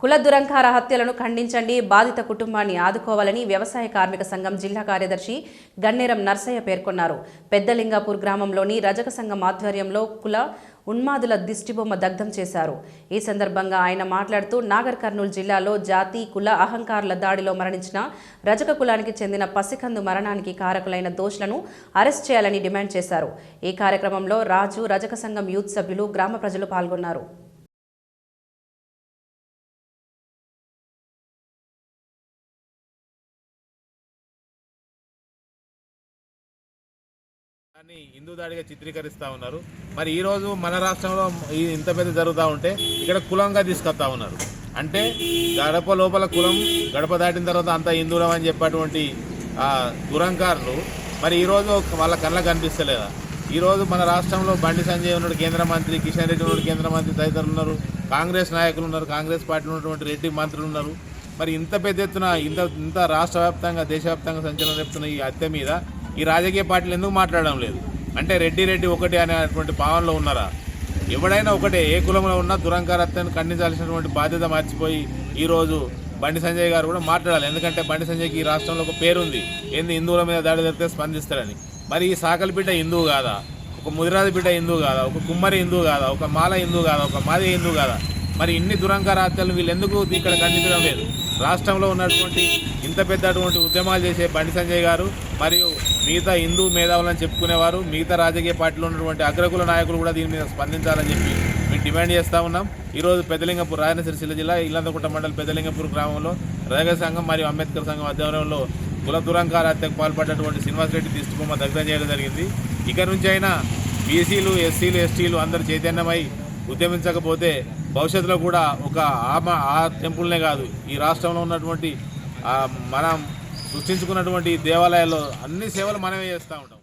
కుల దురంకార హత్యలను ఖండించండి, బాధిత కుటుంబాన్ని ఆదుకోవాలని వ్యవసాయ కార్మిక సంఘం జిల్లా కార్యదర్శి గన్నేరం నర్సయ్య పేర్కొన్నారు. పెద్దలింగాపూర్ గ్రామంలోని రజక సంఘం ఆధ్వర్యంలో కుల ఉన్మాదుల దిష్టిబొమ్మ దగ్ధం చేశారు. ఈ సందర్భంగా ఆయన మాట్లాడుతూ నాగర్ కర్నూలు జిల్లాలో జాతి కుల అహంకారుల దాడిలో మరణించిన రజక కులానికి చెందిన పసికందు మరణానికి కారకులైన దోషులను అరెస్ట్ చేయాలని డిమాండ్ చేశారు. ఈ కార్యక్రమంలో రాజు, రజక సంఘం యూత్ సభ్యులు, గ్రామ ప్రజలు పాల్గొన్నారు. హిందూ దాడిగా చిత్రీకరిస్తూ ఉన్నారు. మరి ఈరోజు మన రాష్ట్రంలో ఇంత పెద్ద జరుగుతూ ఉంటే ఇక్కడ కులంగా తీసుకొస్తా ఉన్నారు. అంటే గడప లోపల కులం, గడప దాటిన తర్వాత అంతా హిందువులం అని చెప్పేటువంటి దురంకారులు మరి ఈరోజు వాళ్ళ కళ్ళకు కనిపిస్తలేదా? ఈరోజు మన రాష్ట్రంలో బండి సంజయ్ ఉన్నాడు కేంద్ర మంత్రి, కిషన్ రెడ్డి ఉన్నాడు కేంద్ర మంత్రి, తదితరులు ఉన్నారు, కాంగ్రెస్ నాయకులు ఉన్నారు, కాంగ్రెస్ పార్టీలో ఉన్నటువంటి రెడ్డి మంత్రులు ఉన్నారు. మరి ఇంత పెద్ద ఎత్తున ఇంత రాష్ట్ర వ్యాప్తంగా, దేశవ్యాప్తంగా సంచలనం చెప్తున్న ఈ హత్య మీద ఈ రాజకీయ పార్టీలు ఎందుకు మాట్లాడడం లేదు? అంటే రెడ్డి ఒకటి అనేటువంటి భావనలో ఉన్నారా? ఎవడైనా ఒకటే, ఏ కులంలో ఉన్నా దురంకార హత్యను ఖండించాల్సినటువంటి బాధ్యత మర్చిపోయి ఈరోజు బండి సంజయ్ గారు కూడా మాట్లాడాలి. ఎందుకంటే బండి సంజయ్కి ఈ రాష్ట్రంలో ఒక పేరుంది, ఏంది హిందువుల మీద దాడి జరిగితే స్పందిస్తారని. మరి ఈ సాకలి బిడ్డ హిందువు కాదా? ఒక ముదిరాజు బిడ్డ హిందువు కాదా? ఒక కుమ్మరి హిందువు కాదా? ఒక మాల హిందువు కాదా? ఒక మాది హిందువు కాదా? మరి ఇన్ని దురంకార హత్యలు వీళ్ళు ఎందుకు ఇక్కడ ఖండించడం లేదు? రాష్ట్రంలో ఉన్నటువంటి ఇంత పెద్దటువంటి ఉద్యమాలు చేసే బండి సంజయ్ గారు మరియు మిగతా హిందూ మేధావులని చెప్పుకునేవారు, మిగతా రాజకీయ పార్టీలో ఉన్నటువంటి అగ్రకుల నాయకులు కూడా దీని మీద స్పందించాలని చెప్పి మేము డిమాండ్ చేస్తూ ఉన్నాం. ఈరోజు పెద్దలింగపూర్, రాజన్న సిరిసిల్ల జిల్లా ఇల్లంతకుంట మండలం పెద్దలింగపూర్ గ్రామంలో రజక సంఘం మరియు అంబేద్కర్ సంఘం ఆధ్వర్యంలో కుల దురంకార హత్యకు పాల్పడ్డటువంటి శ్రీనివాస్ రెడ్డి దిష్టిబొమ్మ దగ్ధం చేయడం జరిగింది. ఇక నుంచి అయినా బీసీలు, ఎస్సీలు, ఎస్టీలు అందరూ చైతన్యమై ఉద్యమించకపోతే భవిష్యత్తులో కూడా ఒక ఆ టెంపుల్నే కాదు, ఈ రాష్ట్రంలో ఉన్నటువంటి మనం సృష్టించుకున్నటువంటి దేవాలయాల్లో అన్ని సేవలు మనమే చేస్తూ ఉంటాం.